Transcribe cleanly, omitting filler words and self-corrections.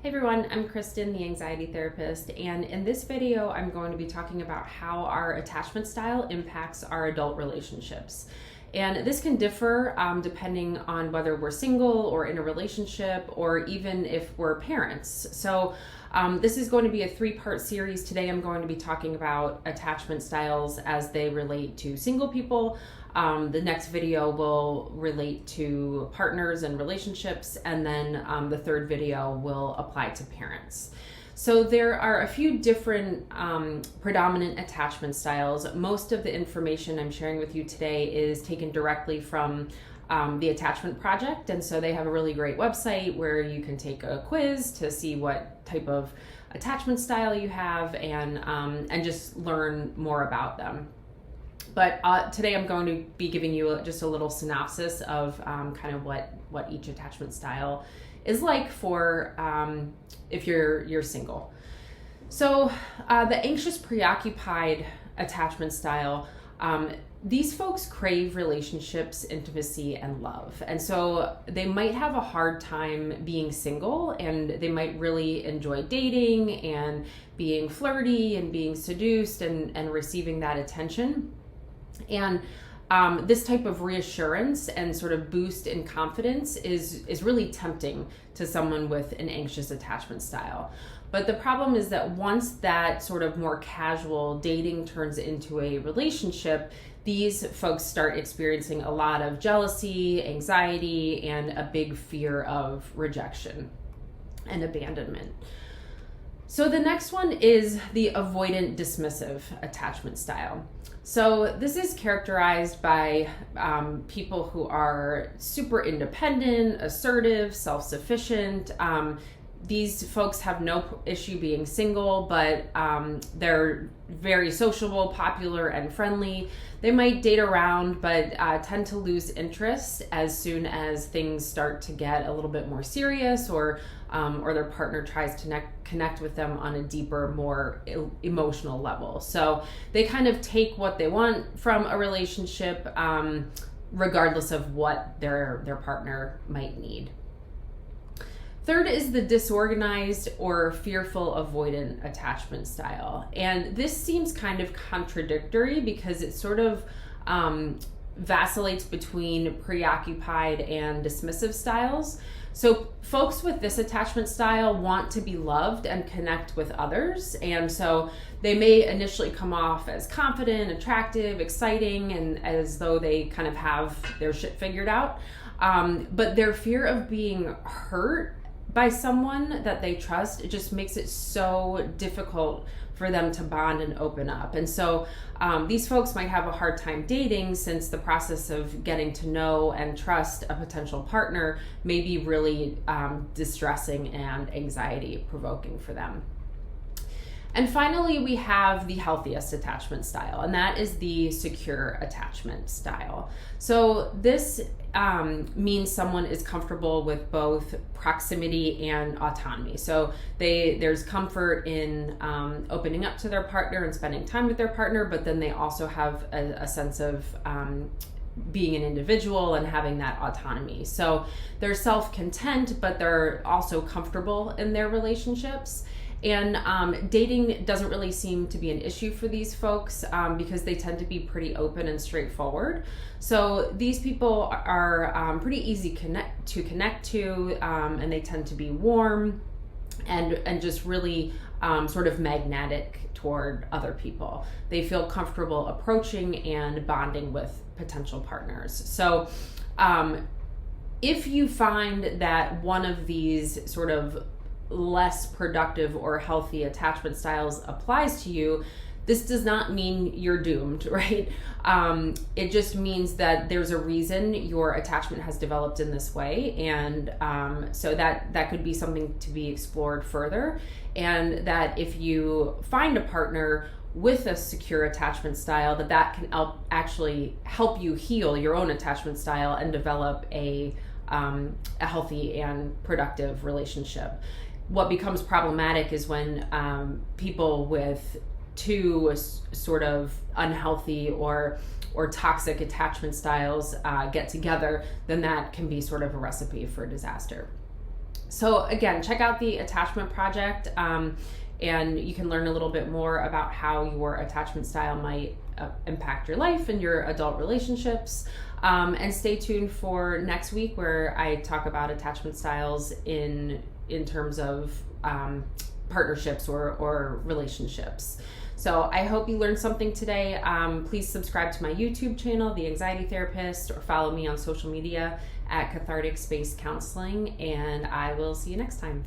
Hey everyone, I'm Kristen, the anxiety therapist, and in this video, I'm going to be talking about how our attachment style impacts our adult relationships. And this can differ depending on whether we're single or in a relationship, or even if we're parents. So this is going to be a three-part series. Today I'm going to be talking about attachment styles as they relate to single people. The next video will relate to partners and relationships, and then the third video will apply to parents. So there are a few different predominant attachment styles. Most of the information I'm sharing with you today is taken directly from the Attachment Project, and so they have a really great website where you can take a quiz to see what type of attachment style you have and just learn more about them. But today I'm going to be giving you just a little synopsis of kind of what each attachment style is like for if you're single. So the anxious preoccupied attachment style, these folks crave relationships, intimacy, and love. And so they might have a hard time being single, and they might really enjoy dating and being flirty and being seduced and receiving that attention. And this type of reassurance and sort of boost in confidence is really tempting to someone with an anxious attachment style. But the problem is that once that sort of more casual dating turns into a relationship, these folks start experiencing a lot of jealousy, anxiety, and a big fear of rejection and abandonment. So the next one is the avoidant dismissive attachment style. So this is characterized by people who are super independent, assertive, self-sufficient. These folks have no issue being single, but they're very sociable, popular, and friendly. They might date around, but tend to lose interest as soon as things start to get a little bit more serious, or their partner tries to connect with them on a deeper, more emotional level. So they kind of take what they want from a relationship, regardless of what their partner might need. Third is the disorganized or fearful avoidant attachment style. And this seems kind of contradictory because it sort of vacillates between preoccupied and dismissive styles. So folks with this attachment style want to be loved and connect with others. And so they may initially come off as confident, attractive, exciting, and as though they kind of have their shit figured out. But their fear of being hurt by someone that they trust, it just makes it so difficult for them to bond and open up. And so these folks might have a hard time dating, since the process of getting to know and trust a potential partner may be really distressing and anxiety provoking for them. And finally, we have the healthiest attachment style, and that is the secure attachment style. So this means someone is comfortable with both proximity and autonomy. So there's comfort in opening up to their partner and spending time with their partner, but then they also have a sense of being an individual and having that autonomy. So they're self-content, but they're also comfortable in their relationships. And dating doesn't really seem to be an issue for these folks because they tend to be pretty open and straightforward. So these people are pretty easy to connect to, and they tend to be warm and just really sort of magnetic toward other people. They feel comfortable approaching and bonding with potential partners. So if you find that one of these sort of less productive or healthy attachment styles applies to you, this does not mean you're doomed, right? It just means that there's a reason your attachment has developed in this way, and so that could be something to be explored further. And that if you find a partner with a secure attachment style, that can actually help you heal your own attachment style and develop a healthy and productive relationship. What becomes problematic is when people with two sort of unhealthy or toxic attachment styles get together, then that can be sort of a recipe for disaster. So again, check out the Attachment Project, and you can learn a little bit more about how your attachment style might impact your life and your adult relationships. And stay tuned for next week, where I talk about attachment styles in terms of partnerships or relationships. So I hope you learned something today. Please subscribe to my YouTube channel, The Anxiety Therapist, or follow me on social media at Cathartic Space Counseling, and I will see you next time.